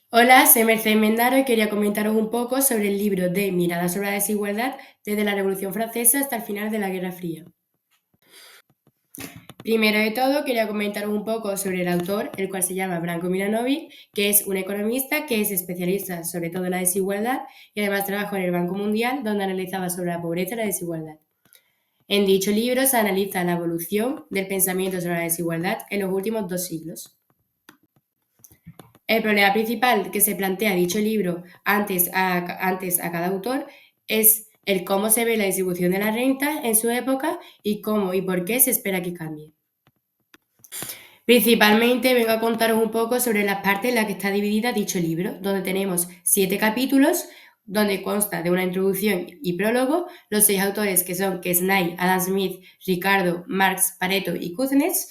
Hola, soy Mercedes Mendaro y quería comentaros un poco sobre el libro de Mirada sobre la desigualdad desde la Revolución Francesa hasta el final de la Guerra Fría. Primero de todo, quería comentaros un poco sobre el autor, el cual se llama Branko Milanovic, que es un economista que es especialista sobre todo en la desigualdad y además trabajó en el Banco Mundial, donde analizaba sobre la pobreza y la desigualdad. En dicho libro se analiza la evolución del pensamiento sobre la desigualdad en los últimos 2 siglos. El problema principal que se plantea dicho libro antes a cada autor es el cómo se ve la distribución de la renta en su época y cómo y por qué se espera que cambie. Principalmente vengo a contaros un poco sobre las partes en las que está dividida dicho libro, donde tenemos 7 capítulos, donde consta de una introducción y prólogo, los 6 autores que son Kesnay, Adam Smith, Ricardo, Marx, Pareto y Kuznets,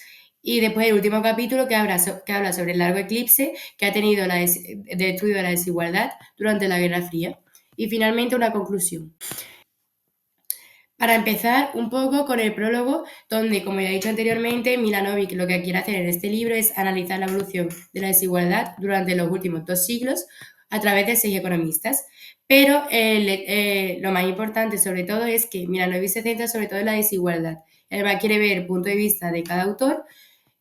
y después el último capítulo que habla sobre el largo eclipse que ha tenido de estudio de la desigualdad durante la Guerra Fría. Y finalmente una conclusión. Para empezar un poco con el prólogo, donde, como ya he dicho anteriormente, Milanovic lo que quiere hacer en este libro es analizar la evolución de la desigualdad durante los últimos 2 siglos a través de 6 economistas. Pero lo más importante sobre todo es que Milanovic se centra sobre todo en la desigualdad. Además quiere ver el punto de vista de cada autor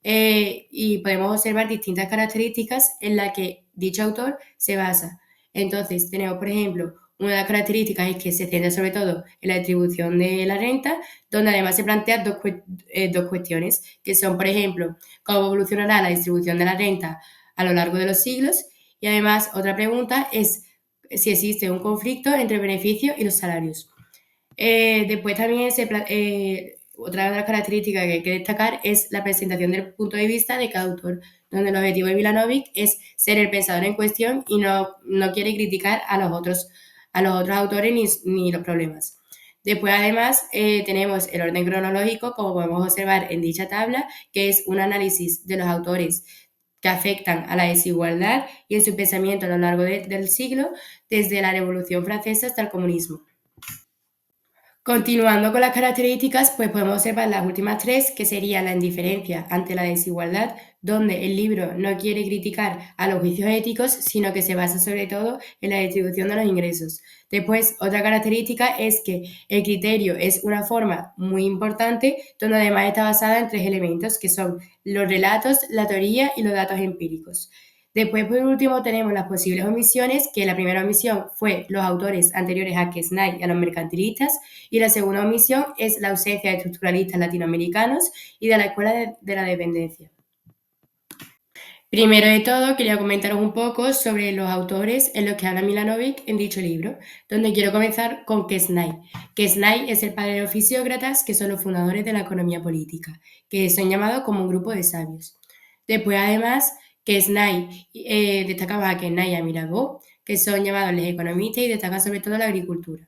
y podemos observar distintas características en las que dicho autor se basa. Entonces, tenemos, por ejemplo, una de las características es que se centra sobre todo en la distribución de la renta, donde además se plantean dos cuestiones, que son, por ejemplo, cómo evolucionará la distribución de la renta a lo largo de los siglos, y además otra pregunta es si existe un conflicto entre beneficios y los salarios. Después también otra de las características que hay que destacar es la presentación del punto de vista de cada autor, donde el objetivo de Milanovic es ser el pensador en cuestión y no quiere criticar a los otros autores ni los problemas. Después, además, tenemos el orden cronológico, como podemos observar en dicha tabla, que es un análisis de los autores que afectan a la desigualdad y en su pensamiento a lo largo del siglo, desde la Revolución Francesa hasta el comunismo. Continuando con las características, pues podemos observar las últimas 3, que serían la indiferencia ante la desigualdad, donde el libro no quiere criticar a los juicios éticos, sino que se basa sobre todo en la distribución de los ingresos. Después, otra característica es que el criterio es una forma muy importante, donde además está basada en 3 elementos, que son los relatos, la teoría y los datos empíricos. Después, por último, tenemos las posibles omisiones, que la primera omisión fue los autores anteriores a Kesnay y a los mercantilistas, y la segunda omisión es la ausencia de estructuralistas latinoamericanos y de la Escuela de la Dependencia. Primero de todo, quería comentaros un poco sobre los autores en los que habla Milanovic en dicho libro, donde quiero comenzar con Kesnay. Kesnay es el padre de los fisiócratas, que son los fundadores de la economía política, que son llamados como un grupo de sabios. Después, además, Kesnay destacaba a Kesnay y a Mirabeau, que son llamados los economistas y destacan sobre todo la agricultura.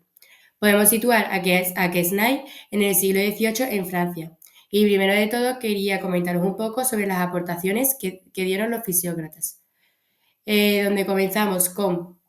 Podemos situar a Quesnay en el siglo XVIII en Francia. Y primero de todo quería comentaros un poco sobre las aportaciones que dieron los fisiócratas, donde comenzamos con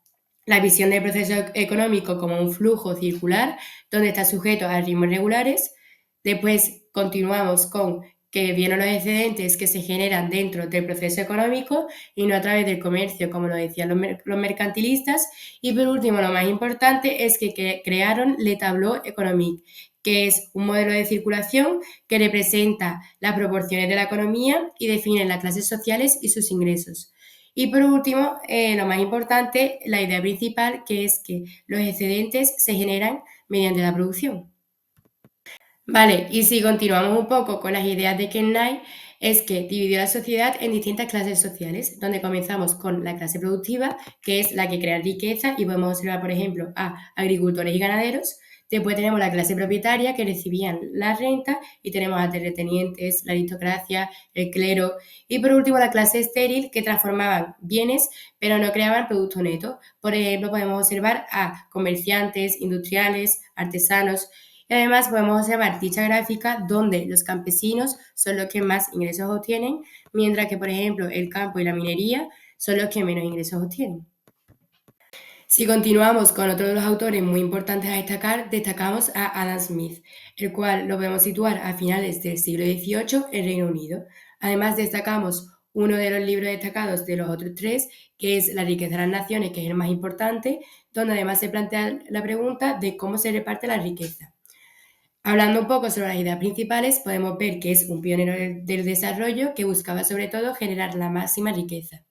la visión del proceso económico como un flujo circular, donde está sujeto a ritmos regulares. Después continuamos con que vieron los excedentes que se generan dentro del proceso económico y no a través del comercio, como lo decían los mercantilistas. Y por último, lo más importante es que crearon Le Tableau Économique, que es un modelo de circulación que representa las proporciones de la economía y define las clases sociales y sus ingresos. Y por último, lo más importante, la idea principal, que es que los excedentes se generan mediante la producción. Vale, y si continuamos un poco con las ideas de Kennedy, es que dividió la sociedad en distintas clases sociales, donde comenzamos con la clase productiva, que es la que crea riqueza, y podemos observar, por ejemplo, a agricultores y ganaderos. Después tenemos la clase propietaria, que recibían la renta, y tenemos a terratenientes, la aristocracia, el clero, y por último la clase estéril, que transformaban bienes, pero no creaban producto neto. Por ejemplo, podemos observar a comerciantes, industriales, artesanos, y además podemos observar dicha gráfica donde los campesinos son los que más ingresos obtienen, mientras que, por ejemplo, el campo y la minería son los que menos ingresos obtienen. Si continuamos con otro de los autores muy importantes a destacar, destacamos a Adam Smith, el cual lo podemos situar a finales del siglo XVIII en Reino Unido. Además, destacamos uno de los libros destacados de los otros tres, que es La riqueza de las naciones, que es el más importante, donde además se plantea la pregunta de cómo se reparte la riqueza. Hablando un poco sobre las ideas principales, podemos ver que es un pionero del desarrollo que buscaba sobre todo generar la máxima riqueza.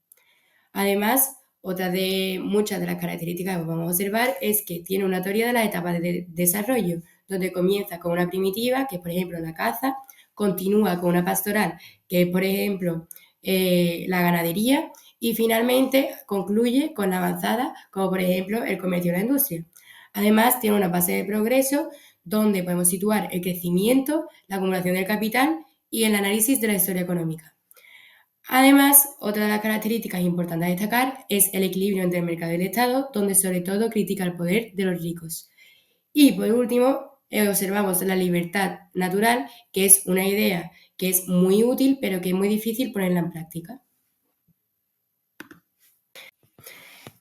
Además, otra de muchas de las características que podemos observar es que tiene una teoría de las etapas de desarrollo, donde comienza con una primitiva, que es por ejemplo la caza, continúa con una pastoral, que es por ejemplo la ganadería, y finalmente concluye con la avanzada, como por ejemplo el comercio y la industria. Además, tiene una base de progreso donde podemos situar el crecimiento, la acumulación del capital y el análisis de la historia económica. Además, otra de las características importantes a destacar es el equilibrio entre el mercado y el Estado, donde sobre todo critica el poder de los ricos. Y por último, observamos la libertad natural, que es una idea que es muy útil, pero que es muy difícil ponerla en práctica.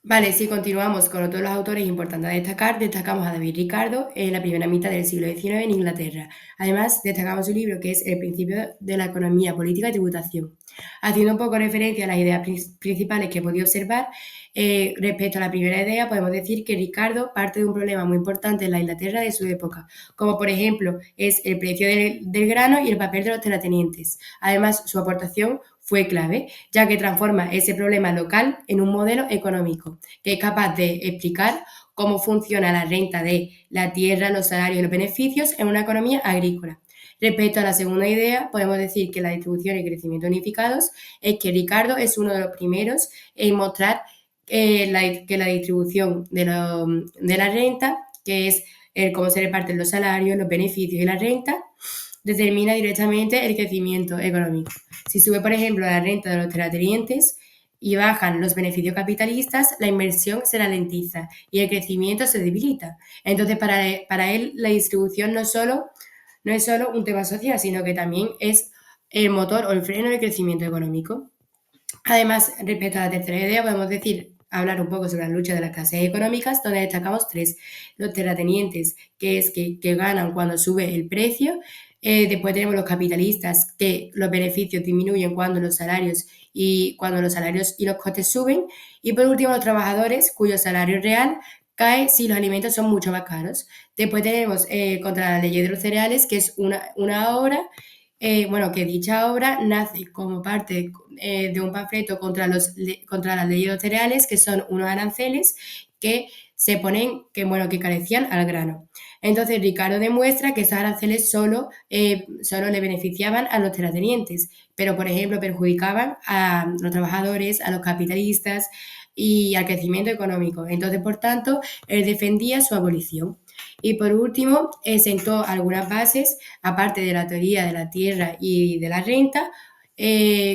Vale, si continuamos con otros los autores importantes a destacar, destacamos a David Ricardo en la primera mitad del siglo XIX en Inglaterra. Además, destacamos su libro que es El principio de la economía política y tributación. Haciendo un poco referencia a las ideas principales que he podido observar, respecto a la primera idea, podemos decir que Ricardo parte de un problema muy importante en la Inglaterra de su época, como por ejemplo es el precio del grano y el papel de los terratenientes. Además, su aportación fue clave, ya que transforma ese problema local en un modelo económico que es capaz de explicar cómo funciona la renta de la tierra, los salarios y los beneficios en una economía agrícola. Respecto a la segunda idea, podemos decir que la distribución y crecimiento unificados es que Ricardo es uno de los primeros en mostrar que la distribución de la renta, que es cómo se reparten los salarios, los beneficios y la renta, determina directamente el crecimiento económico. Si sube, por ejemplo, la renta de los terratenientes y bajan los beneficios capitalistas, la inversión se ralentiza y el crecimiento se debilita. Entonces, para él, la distribución no es solo un tema social, sino que también es el motor o el freno del crecimiento económico. Además, respecto a la tercera idea, podemos hablar un poco sobre la lucha de las clases económicas, donde destacamos tres. Los terratenientes, que es que ganan cuando sube el precio. Después tenemos los capitalistas, que los beneficios disminuyen cuando los salarios y los costes suben. Y por último, los trabajadores, cuyo salario real cae si los alimentos son mucho más caros. Después tenemos contra la ley de los cereales, que es una obra, que dicha obra nace como parte de un panfleto contra las leyes de los cereales, que son unos aranceles que se ponen, que carecían al grano. Entonces, Ricardo demuestra que esos aranceles solo le beneficiaban a los terratenientes, pero, por ejemplo, perjudicaban a los trabajadores, a los capitalistas y al crecimiento económico. Entonces, por tanto, él defendía su abolición. Y por último, sentó algunas bases, aparte de la teoría de la tierra y de la renta,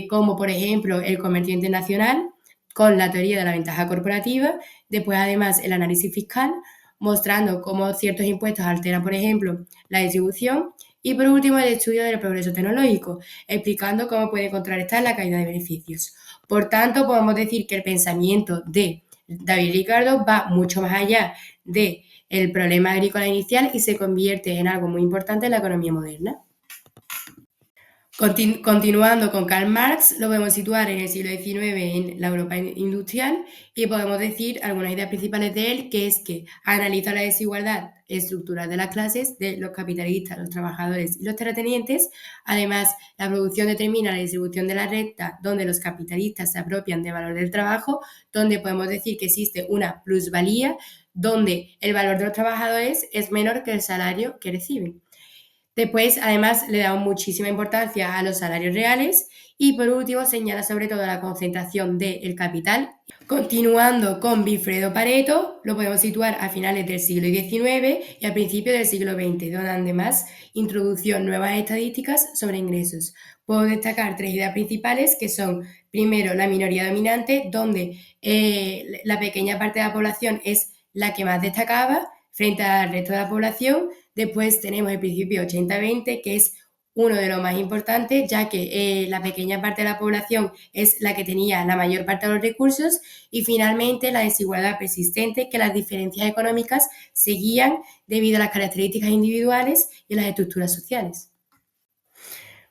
como por ejemplo el comercio internacional, con la teoría de la ventaja corporativa, después además el análisis fiscal, mostrando cómo ciertos impuestos alteran, por ejemplo, la distribución, y por último el estudio del progreso tecnológico, explicando cómo puede contrarrestar la caída de beneficios. Por tanto, podemos decir que el pensamiento de David Ricardo va mucho más allá de el problema agrícola inicial y se convierte en algo muy importante en la economía moderna. Continuando con Karl Marx, lo podemos situar en el siglo XIX en la Europa industrial y podemos decir algunas ideas principales de él, que es que analiza la desigualdad estructural de las clases, de los capitalistas, los trabajadores y los terratenientes. Además, la producción determina la distribución de la renta, donde los capitalistas se apropian del valor del trabajo, donde podemos decir que existe una plusvalía, donde el valor de los trabajadores es menor que el salario que reciben. Después, además, le da muchísima importancia a los salarios reales y, por último, señala sobre todo la concentración del capital. Continuando con Vilfredo Pareto, lo podemos situar a finales del siglo XIX y a principios del siglo XX, donde además introdujo nuevas estadísticas sobre ingresos. Puedo destacar tres ideas principales, que son, primero, la minoría dominante, donde la pequeña parte de la población es la que más destacaba frente al resto de la población. Después tenemos el principio 80-20, que es uno de los más importantes, ya que la pequeña parte de la población es la que tenía la mayor parte de los recursos, y finalmente la desigualdad persistente, que las diferencias económicas seguían debido a las características individuales y las estructuras sociales.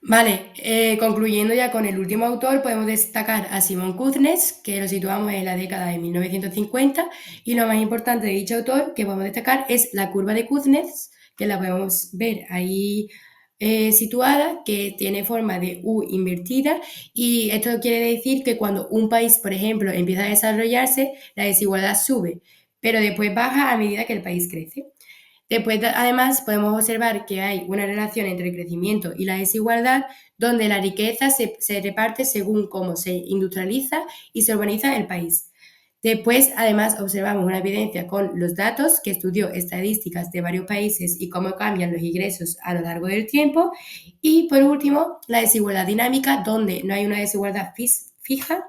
Vale, concluyendo ya con el último autor, podemos destacar a Simón Kuznets, que lo situamos en la década de 1950, y lo más importante de dicho autor que podemos destacar es la curva de Kuznets, que la podemos ver ahí situada, que tiene forma de U invertida, y esto quiere decir que cuando un país, por ejemplo, empieza a desarrollarse, la desigualdad sube, pero después baja a medida que el país crece. Después, además, podemos observar que hay una relación entre el crecimiento y la desigualdad, donde la riqueza se reparte según cómo se industrializa y se urbaniza el país. Después, además, observamos una evidencia con los datos que estudió estadísticas de varios países y cómo cambian los ingresos a lo largo del tiempo. Y por último, la desigualdad dinámica, donde no hay una desigualdad fija,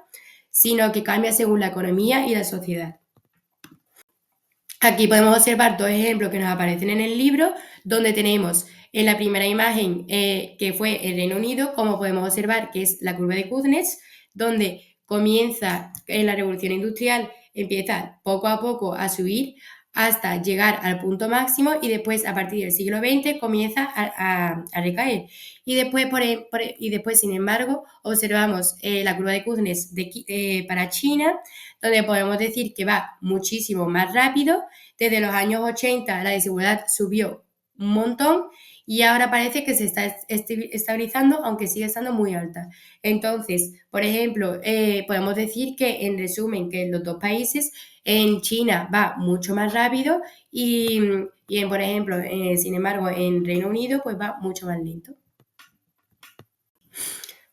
sino que cambia según la economía y la sociedad. Aquí podemos observar dos ejemplos que nos aparecen en el libro, donde tenemos en la primera imagen, que fue el Reino Unido, como podemos observar que es la curva de Kuznets, donde comienza en la revolución industrial, empieza poco a poco a subir hasta llegar al punto máximo y después a partir del siglo XX comienza a recaer. Y después, sin embargo, observamos la curva de Kuznets para China, donde podemos decir que va muchísimo más rápido. Desde los años 80 la desigualdad subió un montón y ahora parece que se está estabilizando, aunque sigue estando muy alta. Entonces, por ejemplo, podemos decir que, en resumen, que en los dos países, en China va mucho más rápido por ejemplo, sin embargo, en Reino Unido, pues va mucho más lento.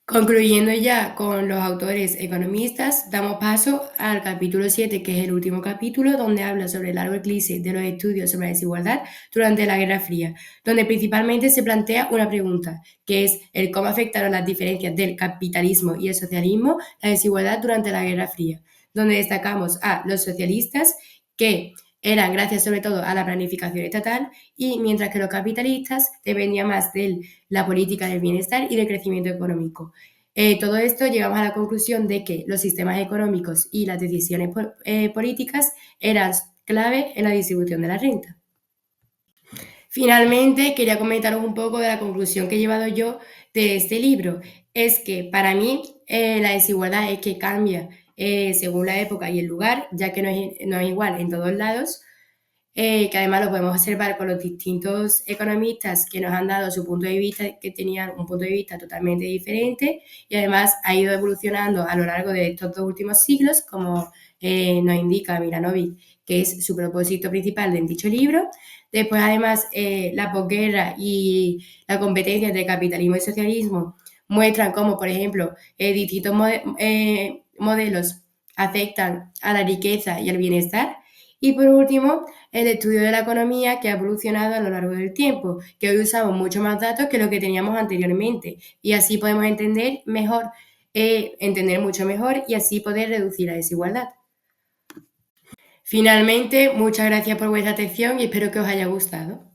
Concluyendo ya con los autores economistas, damos paso al capítulo 7, que es el último capítulo, donde habla sobre el largo eclipse de los estudios sobre la desigualdad durante la Guerra Fría, donde principalmente se plantea una pregunta, que es el cómo afectaron las diferencias del capitalismo y el socialismo la desigualdad durante la Guerra Fría, donde destacamos a los socialistas, que eran gracias sobre todo a la planificación estatal, y mientras que los capitalistas dependían más de la política del bienestar y del crecimiento económico. Todo esto llegamos a la conclusión de que los sistemas económicos y las decisiones políticas eran clave en la distribución de la renta. Finalmente, quería comentaros un poco de la conclusión que he llevado yo de este libro. Es que para mí la desigualdad es que cambia según la época y el lugar, ya que no es igual en todos lados, que además lo podemos observar con los distintos economistas que nos han dado su punto de vista, que tenían un punto de vista totalmente diferente, y además ha ido evolucionando a lo largo de estos dos últimos siglos, como nos indica Milanovic, que es su propósito principal en dicho libro. Después, además, la posguerra y la competencia entre capitalismo y socialismo muestran cómo, por ejemplo, distintos modelos afectan a la riqueza y al bienestar. Y por último, el estudio de la economía, que ha evolucionado a lo largo del tiempo, que hoy usamos mucho más datos que lo que teníamos anteriormente, y así podemos entender mejor, entender mucho mejor, y así poder reducir la desigualdad. Finalmente, muchas gracias por vuestra atención y espero que os haya gustado.